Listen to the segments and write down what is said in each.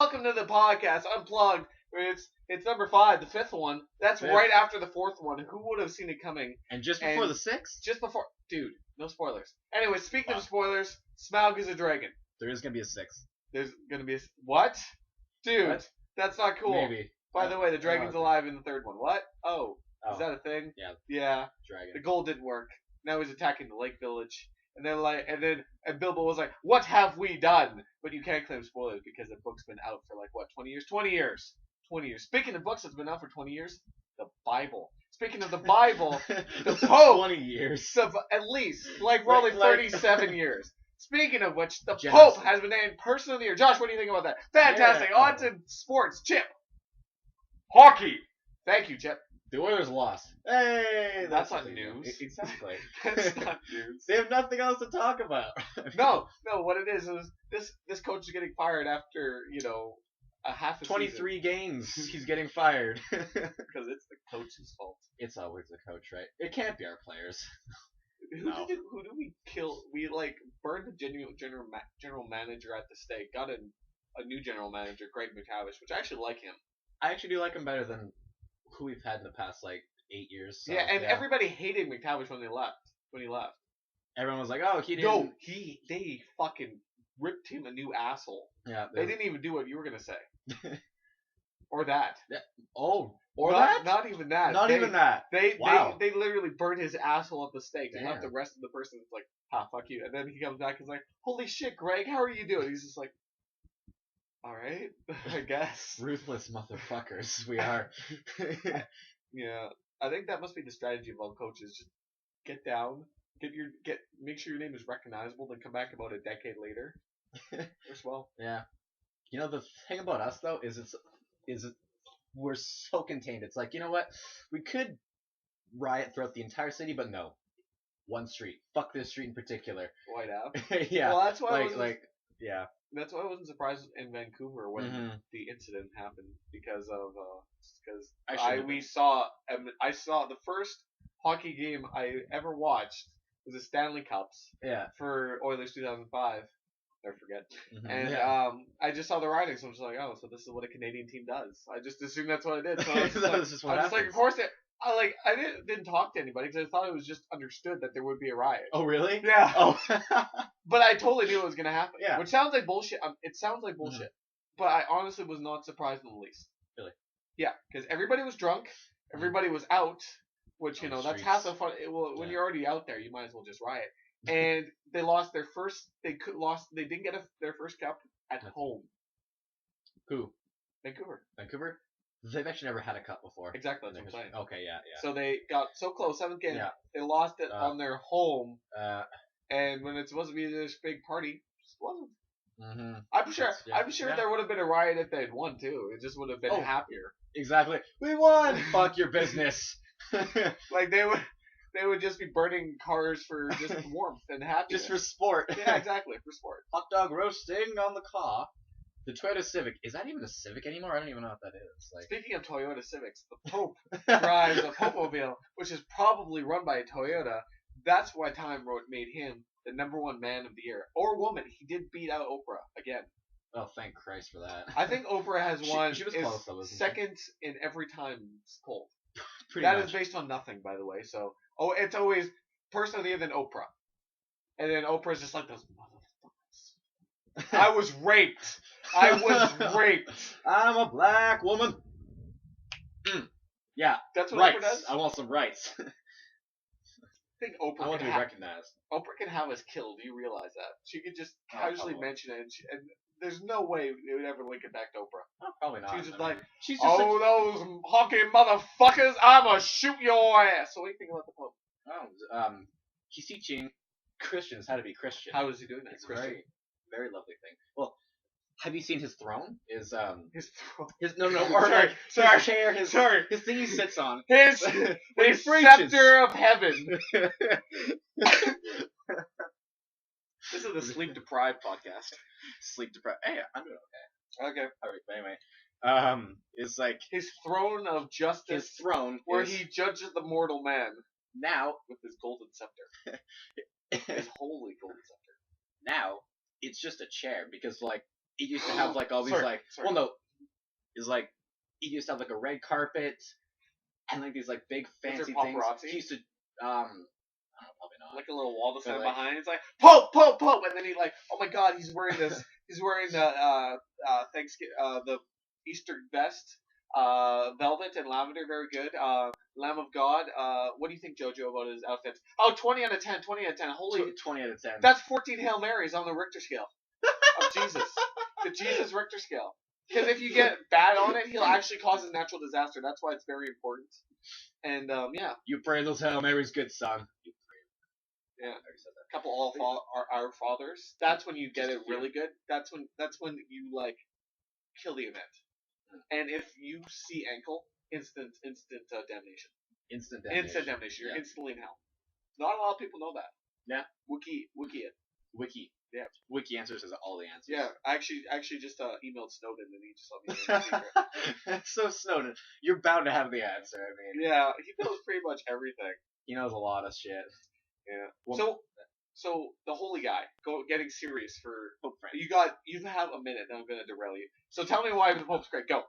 Welcome to the podcast, Unplugged. It's number 5, the 5th one. That's Fifth. right after the 4th one. Who would have seen it coming? And just before the 6th? Just before, dude. No spoilers. Anyway, speaking Wow. of spoilers, Smaug is a dragon. There is going to be a 6th. There's gonna be what? Dude, What? that's not cool. Maybe. By the way, the dragon's okay. alive in the 3rd one. What? Oh, Oh, is that a thing? Yeah. Yeah. Dragon. The goal didn't work. Now he's attacking the Lake Village. And then Bilbo was like, "What have we done?" But you can't claim spoilers because the book's been out for 20 years? 20 years. 20 years. Speaking of books that's been out for 20 years, the Bible. Speaking of the Bible, the Pope. 20 years. At least, probably Like- 37 years. Speaking of which, the Generous. Pope has been named Person of the Year. Josh, what do you think about that? Fantastic. Yeah. On to sports. Chip. Hockey. Thank you, Chip. The Oilers lost. Hey, That's not something news. Exactly. That's not news. They have nothing else to talk about. No, what it is this coach is getting fired after, a half a 23 games. He's getting fired. season. Because it's the coach's fault. It's always the coach, right? It can't be our players. Who No. did we kill? We burned the general manager at the stake. Got a new general manager, Greg McTavish, which I actually like him. I actually do like him better than who we've had in the past 8 years. So, yeah, and everybody hated McTavish when he left. everyone was like, "Oh, he didn't." No, they fucking ripped him a new asshole. Yeah. They didn't even do what you were gonna say. Or that. Oh, or not, that? Not even that. Not even that. Wow. They literally burned his asshole at the stake and left Damn. the rest of the person like, fuck you. And then he comes back and is like, holy shit, Greg, how are you doing? He's just like, all right, I guess. Ruthless motherfuckers. We are. Yeah, I think that must be the strategy of all coaches. Just get down, make sure your name is recognizable, then come back about a decade later. Works well. Yeah. You know the thing about us though is we're so contained. It's like, you know what? We could riot throughout the entire city, but no. One street. Fuck this street in particular. White out. Yeah. Well, that's why I wasn't. Yeah. That's why I wasn't surprised in Vancouver when Mhm. the incident happened because I saw the first hockey game I ever watched was the Stanley Cups Yeah. for Oilers 2005. Never forget. Mhm. And yeah. I just saw the writing, so I was like, oh, so this is what a Canadian team does. I just assumed that's what it did. So I was just That like, was just what I was just like, happens. of course I didn't talk to anybody because I thought it was just understood that there would be a riot. Oh really? Yeah. Oh. But I totally knew it was gonna happen. Yeah. Which sounds like bullshit. It sounds like bullshit. But I honestly was not surprised in the least. Really? Yeah, because everybody was drunk. Everybody was out. Which On the that's streets. half the fun. When Yeah. you're already out there, you might as well just riot. And they lost their first. They didn't get their first cup at home. Who? Vancouver. Vancouver? They've actually never had a cup before. Exactly. That's what I'm saying. Okay. Yeah. Yeah. So they got so close, 7th game. Yeah. They lost it on their home. And when it's supposed to be this big party, it just wasn't. Mm-hmm. I'm sure. Yeah. I'm sure Yeah. there would have been a riot if they had won too. It just would have been Oh. happier. Exactly. We won. Fuck your business. Like they would just be burning cars for just warmth and happiness. Just for sport. Yeah, exactly, for sport. Hot dog roasting on the car. The Toyota Civic. Is that even a Civic anymore? I don't even know what that is. Speaking of Toyota Civics, the Pope drives a Popemobile, which is probably run by a Toyota. That's why Time made him the #1 man of the year or woman. He did beat out Oprah again. Oh, thank Christ for that. I think Oprah has won. She was is close though, wasn't she? second in every time poll. Pretty That much. is based on nothing, by the way. So, it's always person of the year, then Oprah, and then Oprah's just like those motherfuckers. I was raped. I was raped. I'm a black woman. Yeah, That's what rights. Oprah does. I want some rights. I think Oprah I want to can be recognized. Oprah can have us killed. Do you realize that? She could just Oh, casually probably. mention it, and there's no way it would ever link it back to Oprah. Oh, probably not. She's just I mean, like, she's just oh, those hockey motherfuckers! I'ma shoot your ass. So what do you think about the Pope? he's teaching Christians how to be Christian. How is he doing that? It's Christian? very, very lovely thing. Well, have you seen his throne? His His no, or Sorry, like sorry, his chair, his sorry. his thing he sits on. his When the he preaches. scepter of heaven. This is the sleep deprived podcast. Sleep deprived. Hey, I'm doing okay. Okay. All right, but anyway, it's like His throne of justice, his throne where is he judges the mortal man now. with his golden scepter. His holy golden scepter. Now it's just a chair because like it used to have like all these well no, it's like it used to have like a red carpet and like these like big fancy things. He used to I don't know, probably not. Like a little wall to stand like, behind. It's like Pope, and then he like, oh my God, he's wearing this. He's wearing the the Easter vest, velvet and lavender, very good. Lamb of God. What do you think, Jojo, about his outfits? Oh, 20 out of 10. 20 out of 10. Holy, 20 out of 10. That's 14 Hail Marys on the Richter scale of Jesus. The Jesus Richter scale. Because if you get bad on it, he'll actually cause a natural disaster. That's why it's very important. And yeah. You pray those Hail Marys, good son. Yeah, a couple our fathers. That's when you get it really good. That's when you like kill the event. And if you see ankle, instant damnation. Instant damnation. You're instantly in hell. Not a lot of people know that. Yeah. Wiki it. Wiki. Yeah. Wiki answers is all the answers. Yeah. I actually just emailed Snowden and he just let me know the secret. So Snowden, you're bound to have the answer. I mean. Yeah, he knows pretty much everything. He knows a lot of shit. Yeah. So the holy guy, getting serious for Pope Francis. You have a minute, then I'm gonna derail you. So tell me why the Pope's great. Go.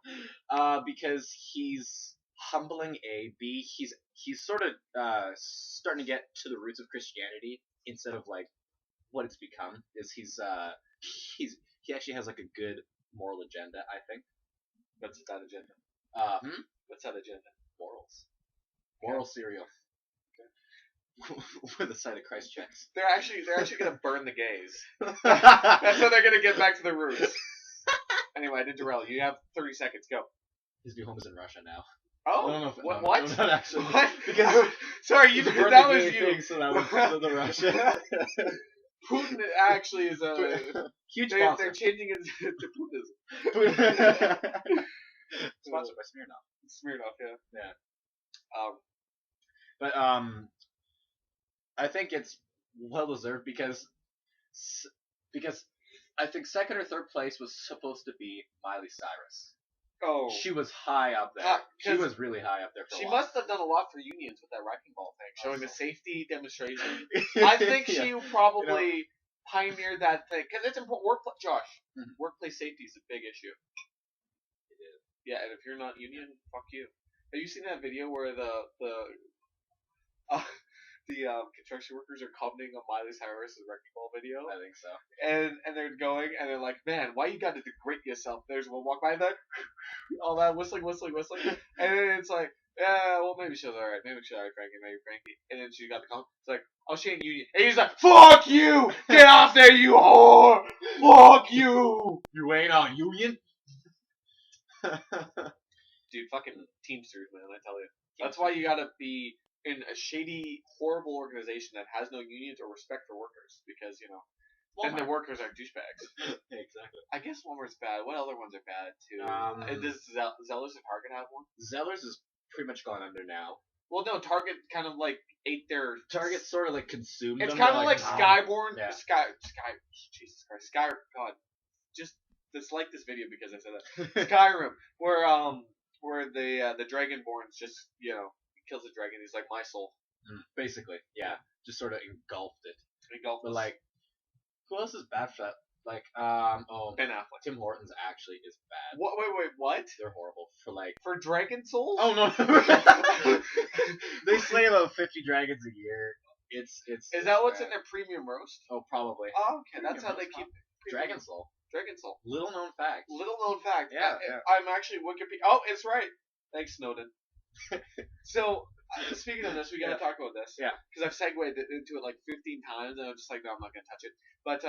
Because he's humbling. B, he's sort of starting to get to the roots of Christianity instead of like what it's become. He actually has like a good moral agenda, I think. What's that agenda? What's that agenda? Morals. Moral cereal. With a side of Christ checks. They're actually gonna burn the gays. That's how they're gonna get back to the roots. Anyway, I did derail. You have 30 seconds. Go. His new home is in Russia now. Oh, no, what? No, not actually. What? Because sorry, you burned that the was gay you. Thing, so that was the Russia. Putin actually is a huge they're sponsor. They're changing it to Putinism. Sponsored by Smirnoff. Smirnoff, yeah. Yeah. But I think it's well deserved because I think second or third place was supposed to be Miley Cyrus. Oh, she was high up there. She was really high up there for she a while. must have done a lot for unions with that wrecking ball thing, showing the safety demonstration. I think she probably pioneered that thing because it's important. Workplace safety is a big issue. It is. Yeah, and if you're not union, fuck you. Have you seen that video where the construction workers are commenting on Miley Cyrus' wrecking ball video? I think so. And they're going, and they're like, man, why you got to degrade yourself? There's one walk by that, all that whistling. And then it's like, yeah, well, maybe she was alright. Maybe she was alright, Frankie. And then she got the call. It's like, oh, she ain't union. And he's like, fuck you! Get off there, you whore! Fuck you! You ain't on union? Dude, fucking Teamsters, man, I tell you. That's why you gotta be in a shady, horrible organization that has no unions or respect for workers, because then the workers are douchebags. Exactly. I guess Walmart's bad. What other ones are bad too? Does Zellers and Target have one? Zellers is pretty much gone under now. Well, no, Target kind of like ate their. Target sort of like consumed them. It's kind of like Skyborn. Yeah. Jesus Christ, God, just dislike this video because I said that. Skyrim, where the Dragonborns just kills the dragon. He's like, my soul. Basically, yeah. Just sort of engulfed it. Engulfed. But like, who else is bad for that? Like, Ben Affleck. Tim Hortons actually is bad. What? Wait, what? They're horrible for dragon souls. Oh no! They slay about 50 dragons a year. It's. Is that what's in their premium roast? Oh, probably. Oh, okay. That's how they keep Dragon Soul. Dragon Soul. Little known fact. Yeah. I'm actually Wikipedia. Oh, it's right. Thanks, Snowden. So, speaking of this, we gotta talk about this. Yeah. Because I've segued into it like 15 times, and I'm just like, no, I'm not gonna touch it. But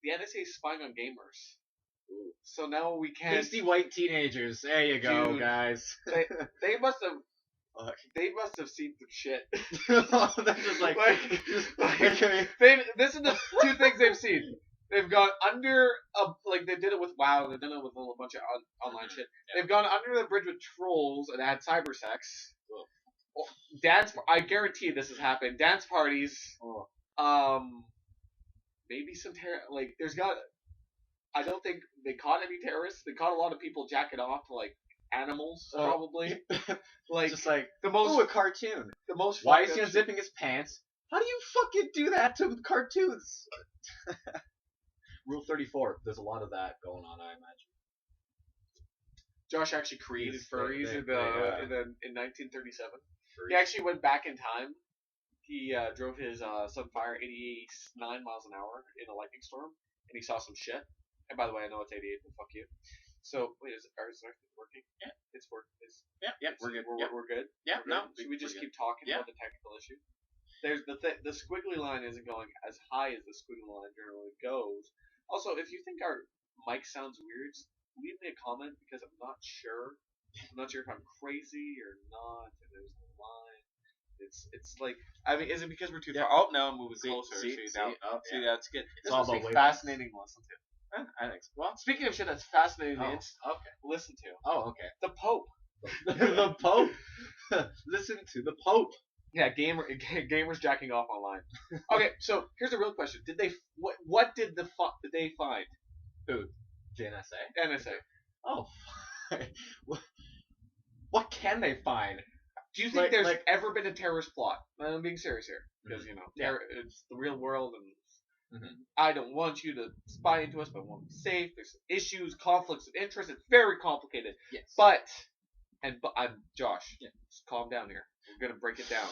the NSA is spying on gamers. Ooh. So now we can't. Pasty white teenagers. There you go, Dude, guys. They must have. They must have seen some shit. They're just like this is the two things they've seen. They've gone under they did it with WoW, and they've done it with a bunch of online shit. Yeah. They've gone under the bridge with trolls and had cyber sex. I guarantee this has happened. Dance parties. Maybe some there's got. I don't think they caught any terrorists. They caught a lot of people jacking off to animals, probably. Just like the most. Ooh, a cartoon. The most. Why is he unzipping his pants? How do you fucking do that to cartoons? Rule 34. There's a lot of that going on, I imagine. Josh actually created furries in 1937. He Furries. actually went back in time. He drove his Sunfire 89 miles an hour in a lightning storm, and he saw some shit. And by the way, I know it's 88, but fuck you. So wait, is our thing working? Yeah, it's working. We're good. We're good. Yeah, We're good? no, Should we just we're keep talking Yeah. about the technical issue? There's the squiggly line isn't going as high as the squiggly line generally goes. Also, if you think our mic sounds weird, leave me a comment because I'm not sure. I'm not sure if I'm crazy or not. And there's a line. It's like, I mean, is it because we're too far? Oh, now I'm moving closer. See, that's good. This all was about a wavelengths. fascinating to listen to. I think so. Well, Speaking of shit that's fascinating to Okay. listen to, Oh, okay. the Pope. The Pope. Listen to the Pope. Yeah, gamers jacking off online. Okay, so here's a real question: Did they what did they find? Who? The NSA? NSA. Oh. What can they find? Do you think there's ever been a terrorist plot? I'm being serious here because it's the real world, and I don't want you to spy into us, but I want to be safe. There's issues, conflicts of interest. It's very complicated. Yes. But I'm Josh. Yeah. Just calm down here. We're gonna break it down.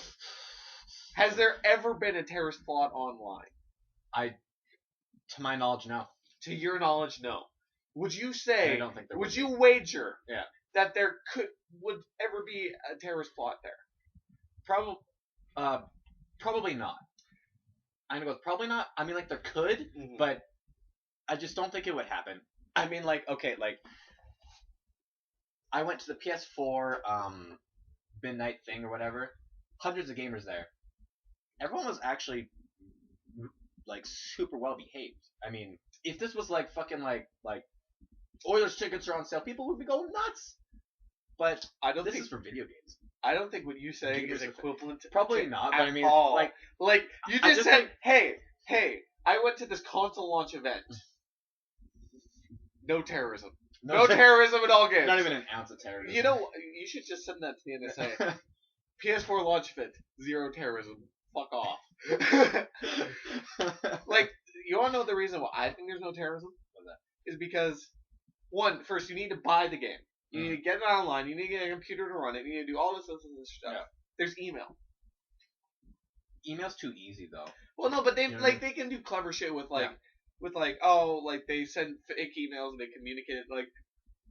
Has there ever been a terrorist plot online? To my knowledge, no. To your knowledge, no. Would you say? I don't think there would would you wager? Yeah. That there would ever be a terrorist plot there? Probably not. I'm gonna go with probably not. I mean, like there could, but I just don't think it would happen. I mean, like okay, like I went to the PS4 midnight thing or whatever. Hundreds of gamers there. Everyone was actually like super well behaved. I mean, if this was like fucking like Oilers tickets are on sale, people would be going nuts. But I don't this think is for video games. I don't think what you saying Gamers is are equivalent to Probably not, but I mean, all. like you I just just said, hey, I went to this console launch event. No terrorism. No terrorism at all games. Not even an ounce of terrorism. You know, you should just send that to the NSA. PS4 launch event, zero terrorism. Fuck off. Like, you want to know the reason why I think there's no terrorism? What's that? Is because, first, you need to buy the game. You need to get it online. You need to get a computer to run it. You need to do all this stuff. Yeah. There's email. Email's too easy though. Well, no, but they You know what I mean? they can do clever shit with they send fake emails and they communicate it.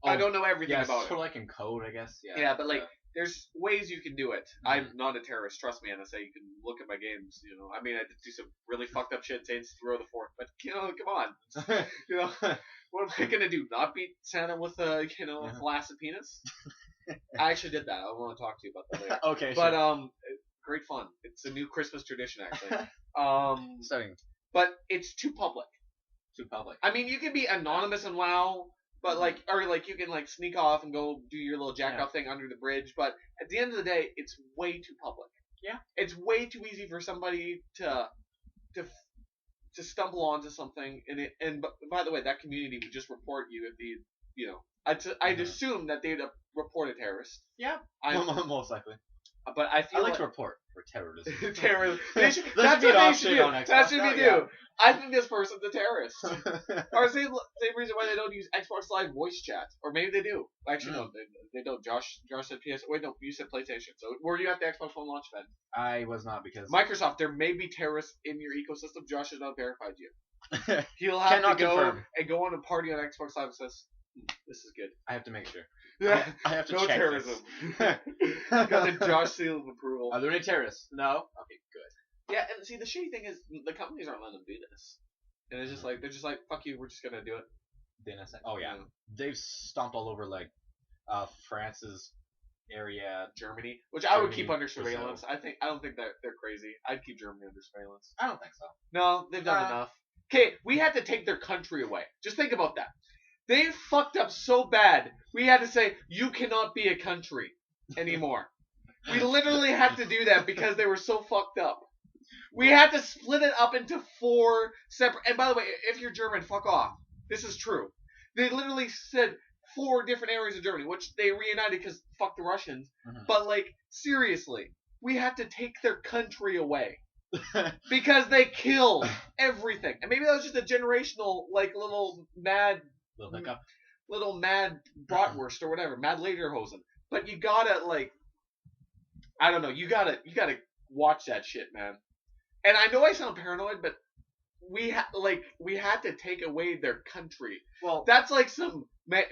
I don't know everything about it. Sort of like in code, I guess. Yeah. Yeah, but there's ways you can do it. I'm not a terrorist. Trust me, NSA. You can look at my games. I mean, I did do some really fucked up shit. Saints throw the fork, but come on. What am I gonna do? Not beat Santa with a flaccid penis? I actually did that. I want to talk to you about that later. Okay. But sure. Great fun. It's a new Christmas tradition, actually. Starting But it's too public. too public. I mean, you can be anonymous and WoW, but you can sneak off and go do your little jack off thing under the bridge. But at the end of the day, it's way too public. Yeah. It's way too easy for somebody to stumble onto something, and by the way, that community would just report you if I'd assume that they'd report a terrorist. Yeah. Most likely. But I feel I like to report for terrorism. terrorism. That's what That should be an they option should do. on Xbox That should now, be yeah. do. I think this person's a terrorist. Or same reason why they don't use Xbox Live voice chat. Or maybe they do. Actually, no, they don't. Josh said PS. Wait, no, you said PlayStation. So were you at the Xbox One launch event? I was not because Microsoft, there may be terrorists in your ecosystem. Josh has not verified you. He'll have Cannot to go confirm. and go on a party on Xbox Live and says, this is good. I have to make sure. Yeah, I have to no check terrorism. this. Got the Josh seal of approval. Are there any terrorists? No. Okay, good. Yeah, and see, the shitty thing is the companies aren't letting them do this. And it's just they're just like, fuck you, we're just gonna do it. The NSA. Oh yeah. They've stomped all over France's area, Germany, which I would keep Germany, under surveillance. I don't think that they're crazy. I'd keep Germany under surveillance. I don't think so. No, they've done enough. Okay, we had to take their country away. Just think about that. They fucked up so bad, we had to say, you cannot be a country anymore. We literally had to do that because they were so fucked up. We had to split it up into 4 separate... And by the way, if you're German, fuck off. This is true. They literally said 4 different areas of Germany, which they reunited because fuck the Russians. But, seriously, we had to take their country away. because they kill everything. And maybe that was just a generational, like, little mad bratwurst or whatever, mad lederhosen. But you gotta, like, I don't know, you gotta watch that shit, man. And I know I sound paranoid, but we had to take away their country. Well, That's like some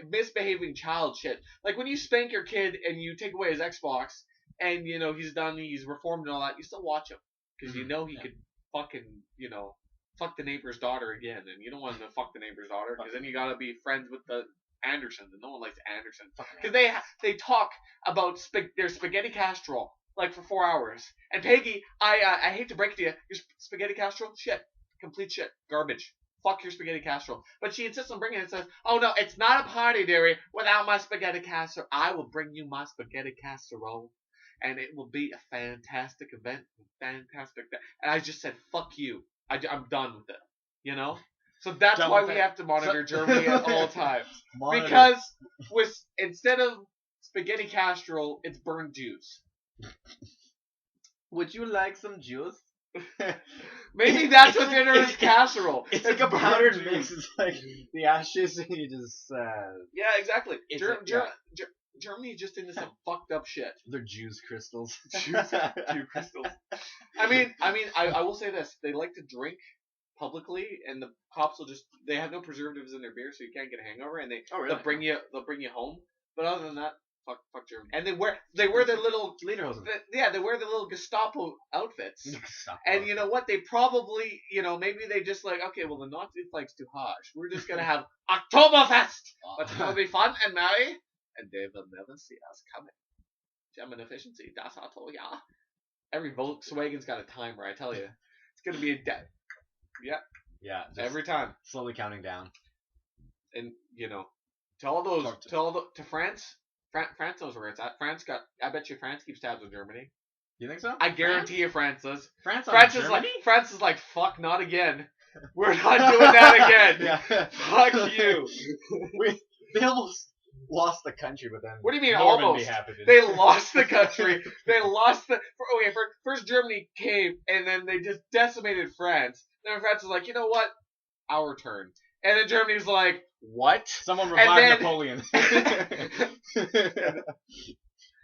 misbehaving child shit. Like when you spank your kid and you take away his Xbox and he's reformed and all that, you still watch him because you know he could fucking fuck the neighbor's daughter again, and you don't want him to fuck the neighbor's daughter because then you gotta be friends with the Andersons, and no one likes Anderson because they talk about their spaghetti casserole like for 4 hours. And Peggy, I hate to break it to you, your spaghetti casserole, shit. Complete shit. Garbage. Fuck your spaghetti casserole. But she insists on bringing it and says, oh no, it's not a party, dearie, without my spaghetti casserole. I will bring you my spaghetti casserole. And it will be a fantastic event. Fantastic. And I just said, fuck you. I'm done with it. So that's Done why with we it. have to monitor Germany at all times. Monitor. Because instead of spaghetti casserole, it's burned juice. Would you like some juice? Maybe that's what dinner is, casserole. It's like a powdered mix. It's like the ashes and you just Yeah, exactly. It's Germany's just into some fucked up shit. they're juice crystals. Juice crystals. I mean, I will say this: they like to drink publicly, and the cops will they have no preservatives in their beer, so you can't get a hangover, and they'll bring you home. But other than that, fuck Germany. And they wear their little Lederhosen. they wear their little Gestapo outfits. And you know what? They probably, maybe they just like, okay, well, the Nazi flag's too harsh. We're just going to have Oktoberfest. But it's going to be fun and merry. And they will never see us coming. German efficiency, das Auto, ja. Every Volkswagen's got a timer, I tell you. It's going to be a debt. Yeah. Yeah. Every time. Slowly counting down. And, to France. France knows where it's at. I bet you France keeps tabs on Germany. You think so? I guarantee you France does. France is like, fuck, not again. We're not doing that again. Yeah. Fuck you. They almost lost the country, but then What do you mean Normandy almost? happened. They lost the country. First Germany came, and then they just decimated France. Then France was like, you know what? Our turn. And then Germany's like, what? Someone revived Napoleon.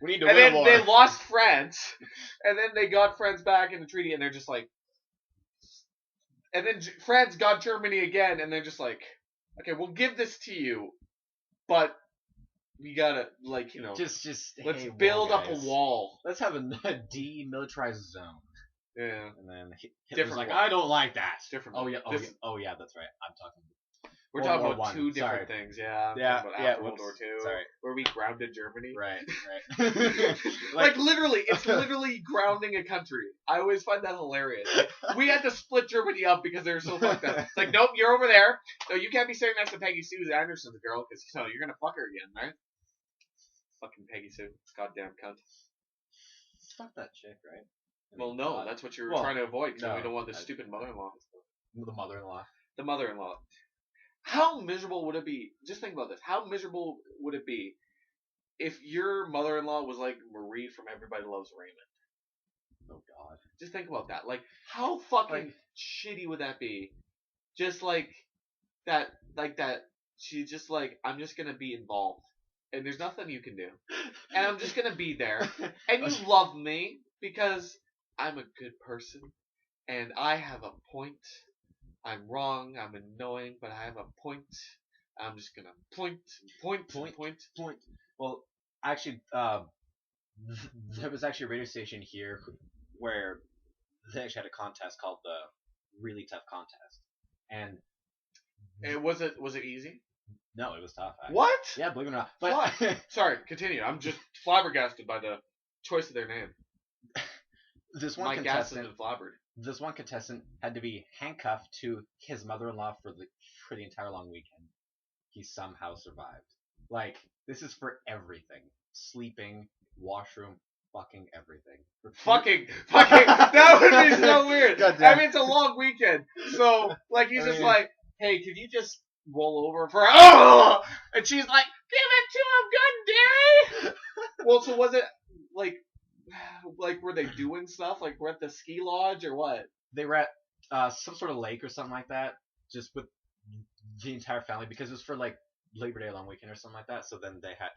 We need to win a war. They lost France, and then they got France back in the treaty, and they're just like, and then France got Germany again, and they're just like, okay, we'll give this to you, but we gotta, just let's hey, build up a guys. wall. Let's have a demilitarized zone. Yeah. And then Hitler's Different like, wall. I don't like that. Different. Oh yeah, This- oh yeah, that's right. I'm talking. We're World talking War about One. two different Sorry. things, yeah. Yeah, Talking about yeah, after World War whoops. II, Sorry. where we grounded Germany. Right. Like literally, it's literally grounding a country. I always find that hilarious. Like, we had to split Germany up because they were so fucked up. It's like, nope, you're over there. No, you can't be sitting next to Peggy Sue Anderson, the girl, because you're gonna fuck her again, right? Fucking Peggy Sue, goddamn cunt. Fuck that chick, right? Well, no, that's what you were Well, trying to avoid because no, we don't want this stupid mother-in-law. The mother-in-law. The mother-in-law. How miserable would it be? Just think about this. How miserable would it be if your mother-in-law was like Marie from Everybody Loves Raymond? Oh God. Just think about that. Like, how fucking shitty would that be? Just like that. She's just like, I'm just gonna be involved, and there's nothing you can do, and I'm just gonna be there, and you love me because I'm a good person, and I have a point. I'm wrong, I'm annoying, but I have a point. I'm just gonna point. Well, actually, there was actually a radio station here where they actually had a contest called the Really Tough Contest, and Was it easy? no, it was tough. Actually. What? Yeah, believe it or not. But Sorry, continue. I'm just flabbergasted by the choice of their name. this one My gas has contestant, been flabbered. this one contestant had to be handcuffed to his mother-in-law for the entire long weekend. He somehow survived. Like, this is for everything: sleeping, washroom, fucking everything. Fucking. That would be so weird. Goddamn. I mean, it's a long weekend, so like he's just like, hey, can you just roll over for? Oh! And she's like, give it to him, good dearie. Well, so was it like? like were they doing stuff? Like we're at the ski lodge or what? They were at some sort of lake or something like that, just with the entire family because it was for like Labor Day long weekend or something like that. So then they had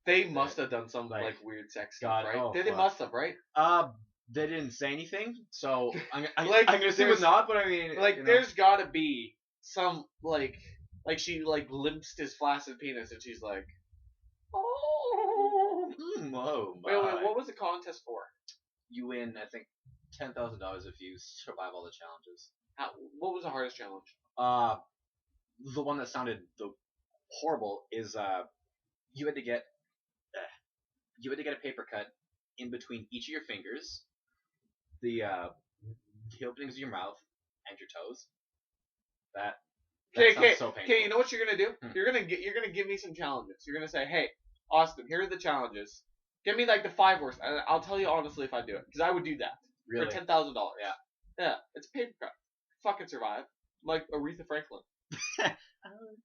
They must have done some like, weird sex God, stuff, right? oh, They fuck. must have, right? They didn't say anything, so I'm Like, gonna assume there's- not. But I mean, Like you know. there's gotta be some like she like glimpsed his flaccid penis and she's like, oh. Oh my. Wait, what was the contest for? You win, I think, $10,000 if you survive all the challenges. What was the hardest challenge? The one that sounded the horrible is you had to get a paper cut in between each of your fingers, the openings of your mouth, and your toes. That Okay, sounds so painful. okay. You know what you're gonna do? Hmm. You're gonna give me some challenges. You're gonna say, hey, Austin, here are the challenges. Give me like the 5 worst, and I'll tell you honestly if I do it, because I would do that Really? for $10,000. Yeah. Yeah, it's a paper cut. Fucking survive, like Aretha Franklin. I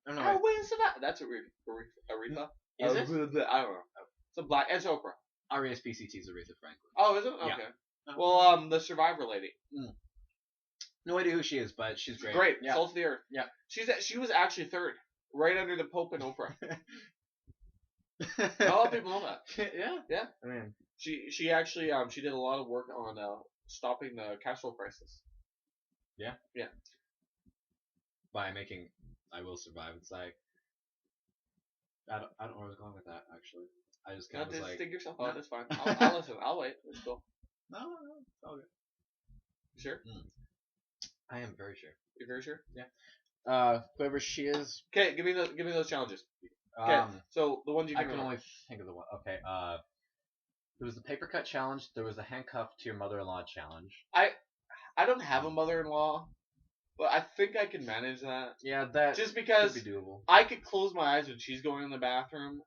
don't know. I will survive. That's Aretha. Is it? I don't know. It's a black. It's Oprah. R.E.S.P.C.T. is Aretha Franklin. Oh, is it? Yeah. Okay. Well, the Survivor lady. No idea who she is, but she's great. Great. Yeah. Salt of the earth. Yeah. She was actually third, right under the Pope and Oprah. Not a lot of people know that. Yeah. Yeah. I mean, She actually she did a lot of work on stopping the cash flow crisis. Yeah. Yeah. By making I Will Survive, it's like I don't know where I was going with that actually. I just kind No, of was just like, dig yourself no. out. It's fine. I'll listen. I'll wait. It's cool. no, it's all good. Sure. I am very sure. You're very sure. Whoever she is. Okay, give me those challenges. Okay. So the ones you I can can remember. only think of the one. Okay. There was the paper cut challenge. There was the handcuff to your mother-in-law challenge. I don't have a mother-in-law, but I think I can manage that. Yeah, that Just because could be doable. I could close my eyes when she's going in the bathroom,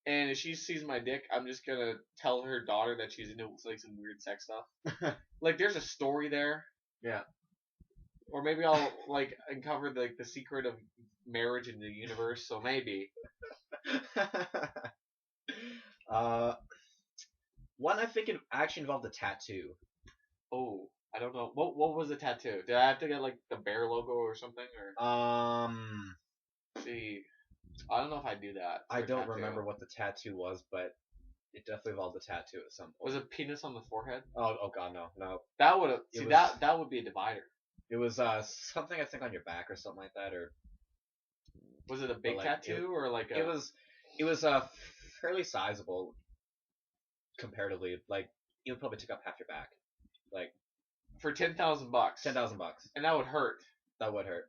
and if she sees my dick, I'm just gonna tell her daughter that she's into like some weird sex stuff. Like there's a story there. Yeah. Or maybe I'll like uncover the secret of marriage in the universe. So maybe. One I think it actually involved a tattoo. Oh, I don't know. What was the tattoo? Did I have to get like the bear logo or something? Or see, I don't know if I do that. I for a don't tattoo. remember what the tattoo was, but it definitely involved a tattoo at some point. Was it penis on the forehead? Oh god, no. That would have. It See, was- that would be a divider. It was something I think on your back or something like that, or Was it a big like, tattoo or like a? it was fairly sizable comparatively. Like it would probably take up half your back. Like for $10,000. $10,000. And that would hurt. That would hurt.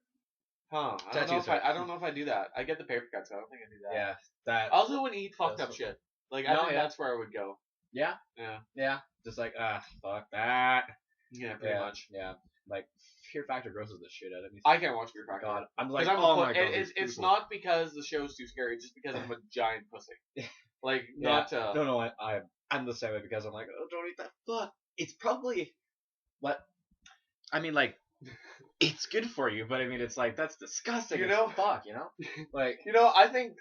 Huh? I don't know Tattoos if hurt. I don't know if I do that. I get the paper cuts. I don't think I do that. Yeah, that. I also wouldn't eat fucked That's up what- shit. Like I No, think yeah. that's where I would go. Yeah, Yeah. yeah. Just like fuck that. Yeah, pretty much. Yeah, like Fear Factor grosses the shit out of me. I can't watch Fear Factor. God, I'm like, Because oh my god. it's not because the show's too scary. It's just because I'm a giant pussy. Like Yeah. not. No, I'm the same way because I'm like, oh, don't eat that. Fuck. It's probably what. I mean, like, it's good for you, but I mean, it's like that's disgusting. You as know? fuck. You know, like. You know, I think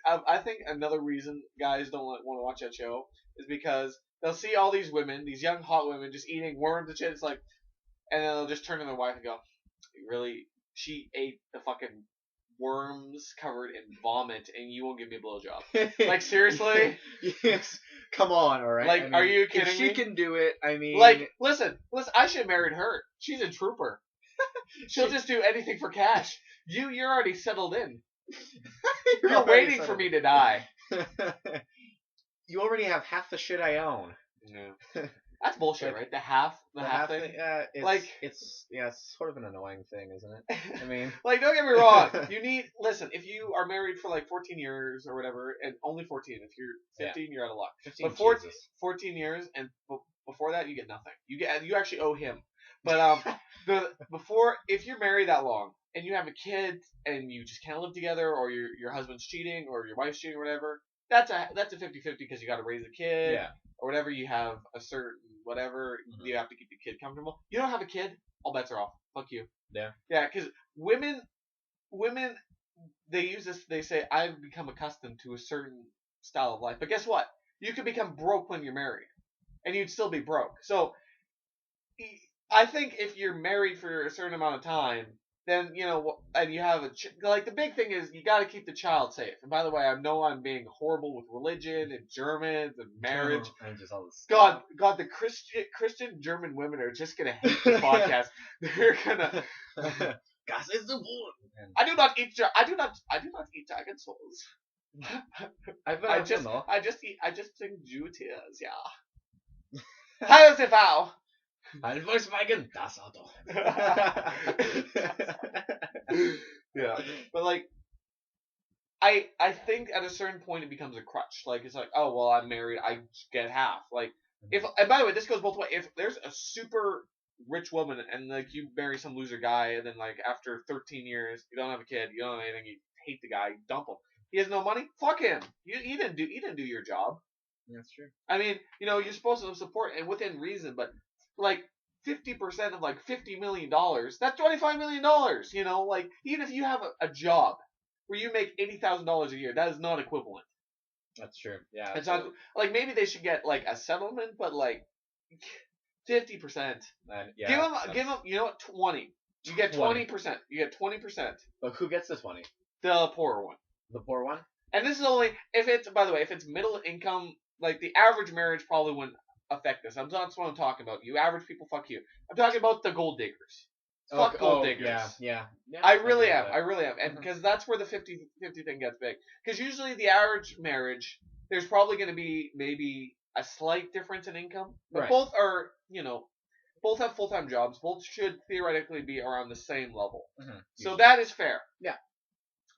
another reason guys don't want to watch that show is because they'll see all these women, these young hot women, just eating worms and shit. It's like, and then they'll just turn to their wife and go, "Really? She ate the fucking worms covered in vomit, and you won't give me a blowjob? Like seriously? Yes. Come on, all right. Like, I mean, are you if kidding she me? can do it, I mean, Like, listen. I should have married her. She's a trooper. She'll just do anything for cash. You're already settled in. You're already waiting for settled. me to die. You already have half the shit I own. No. That's bullshit, right? The half thing. It's sort of an annoying thing, isn't it? I mean, Like, don't get me wrong. Listen, if you are married for like 14 years or whatever, and only 14, if you're 15, you're out of luck. 15 But 14, Jesus. 14 years, and before that, you get nothing. You actually owe him. But if you're married that long and you have a kid and you just can't live together, or your husband's cheating or your wife's cheating or whatever, that's a 50-50 because you got to raise a kid. Yeah. Or whatever, you have a certain whatever, you have to keep the kid comfortable. You don't have a kid, all bets are off. Fuck you. Yeah. Yeah, because women, they use this. They say I've become accustomed to a certain style of life, but guess what? You can become broke when you're married. and you'd still be broke. So I think if you're married for a certain amount of time, then and you have like the big thing is you got to keep the child safe. And by the way, I know I'm being horrible with religion and Germans and marriage. And just all this. God, the Christian German women are just gonna hate the podcast. They're gonna. Gas is the wood. I do not eat dragon souls. I just drink Jew tears. Yeah. How is it now? Ein Volkswagen, das Auto. Yeah, but like, I think at a certain point it becomes a crutch. Like it's like, oh well, I'm married, I get half. Like and by the way, this goes both ways. If there's a super rich woman and like you marry some loser guy, and then like after 13 years you don't have a kid, you don't have anything, you hate the guy, you dump him. He has no money. Fuck him. You didn't do your job. That's true. I mean, you're supposed to support and within reason, but like 50% of like $50 million, that's $25 million. Like even if you have a job where you make $80,000 a year, that is not equivalent. That's true. Yeah. It's not like maybe they should get like a settlement, but like 50%. Yeah. Give them. You know what? 20. You get 20%. You get 20%. But who gets this 20? The poorer one. The poor one. And this is only if it's. By the way, if it's middle income, like the average marriage probably wouldn't affect this. That's what I'm talking about. You average people, fuck you. I'm talking about the gold diggers. Fuck gold diggers. Yeah. I really am. And because that's where the 50-50 thing gets big. Because usually the average marriage, there's probably going to be maybe a slight difference in income. But right. Both are, both have full-time jobs. Both should theoretically be around the same level. Mm-hmm. So that is fair. Yeah.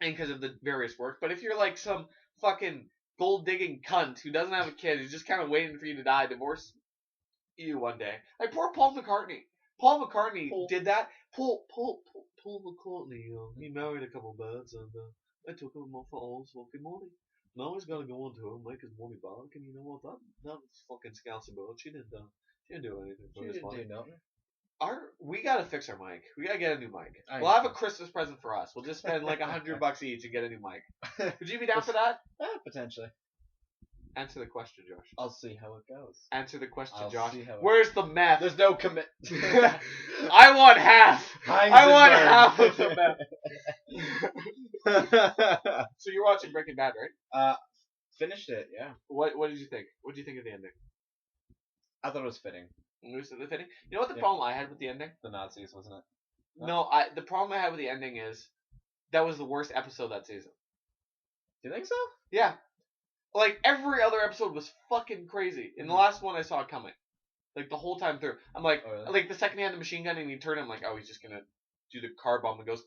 And because of the various work. But if you're like some fucking gold-digging cunt who doesn't have a kid, who's just kind of waiting for you to die, divorce you one day. Like poor Paul McCartney. Paul McCartney did that. Paul McCartney, he married a couple of birds and I took him off for all fucking money. Now he's got to go on tour and make his money back, and you know what? That fucking Scouser bird, she didn't do anything for this money. We gotta fix our mic. We gotta get a new mic. We'll have a Christmas present for us. We'll just spend like $100 each and get a new mic. Would you be down for that? Potentially. Answer the question, Josh. I'll see how it goes. Answer the question, I'll Josh. see how Where's the meth? There's no commit. I want half. I want half of the meth. So you're watching Breaking Bad, right? Finished it, yeah. What did you think? What did you think of the ending? I thought it was fitting. Was it fitting? You know what the problem I had with the ending? The Nazis, wasn't it? No, the problem I had with the ending is that was the worst episode that season. Do you think so? Yeah. Like, every other episode was fucking crazy. In the last one, I saw it coming. Like, the whole time through. I'm like, oh, really? Like, the second he had the machine gun and he turned, I'm like, oh, he's just gonna do the car bomb and goes,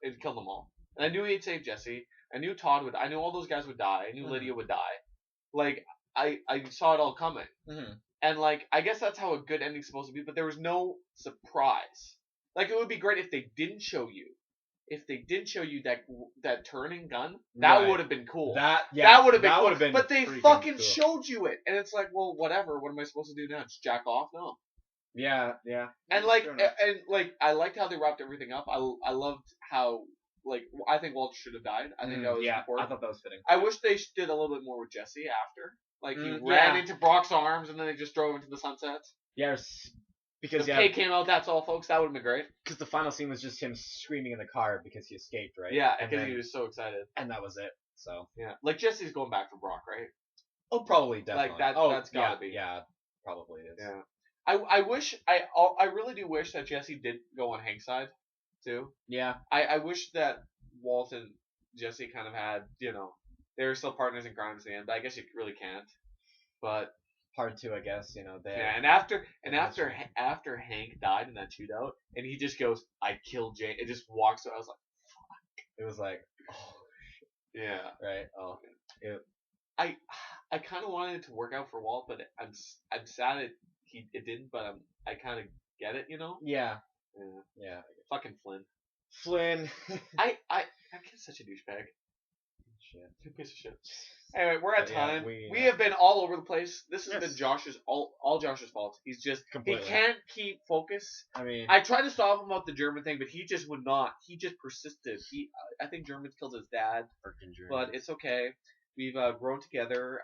and kill them all. And I knew he'd save Jesse. I knew I knew all those guys would die. I knew Lydia would die. Like, I saw it all coming. Mm-hmm. And, like, I guess that's how a good ending's supposed to be, but there was no surprise. Like, it would be great if they didn't show you. If they did show you that turning gun, that would have been cool. That would have been cool. But they fucking cool. Showed you it, and it's like, well, whatever. What am I supposed to do now? Just jack off? No. Yeah. And I liked how they wrapped everything up. I loved how I think Walter should have died. I think that was important. I thought that was fitting. I wish they did a little bit more with Jesse after. Like he ran into Brock's arms, and then they just drove into the sunset. Yes. Because the K came out, that's all, folks. That would have been great. Because the final scene was just him screaming in the car because he escaped, right? Yeah, because he was so excited. And that was it. So yeah, like Jesse's going back for Brock, right? Oh, probably, definitely. Like that's gotta be. Yeah, probably is. Yeah. I wish I really do wish that Jesse did go on Hank's side too. Yeah. I wish that Walt and Jesse kind of had, they were still partners in crime at the end, but I guess you really can't. But hard to, I guess, and after Hank died in that shootout, and he just goes, "I killed Jane," it just walks away. I was like, "Fuck!" It was like, oh, yeah, right. Oh, yeah. I kind of wanted it to work out for Walt, but I'm sad it didn't. But I kind of get it, Yeah. Fucking Flynn. I get such a douchebag. Shit. Piece of shit. Anyway, we're at time. We have been all over the place. This has been Josh's all Josh's fault. He's just completely. He can't keep focus. I mean, I tried to stop him about the German thing, but he just would not. He just persisted. I think Germans killed his dad, but it's okay. We've grown together.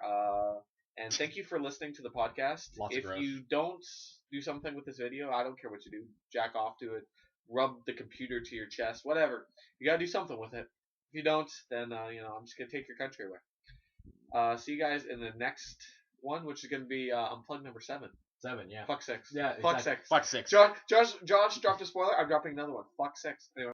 And thank you for listening to the podcast. Lots of If growth. you don't do something with this video, I don't care what you do. Jack off to it. Rub the computer to your chest. Whatever. You gotta do something with it. If you don't, then I'm just gonna take your country away. See you guys in the next one, which is gonna be Unplugged number 7. 7, yeah. Fuck 6. Yeah, Fuck exactly. 6. Fuck 6. Josh dropped a spoiler. I'm dropping another one. Fuck 6. Anyway.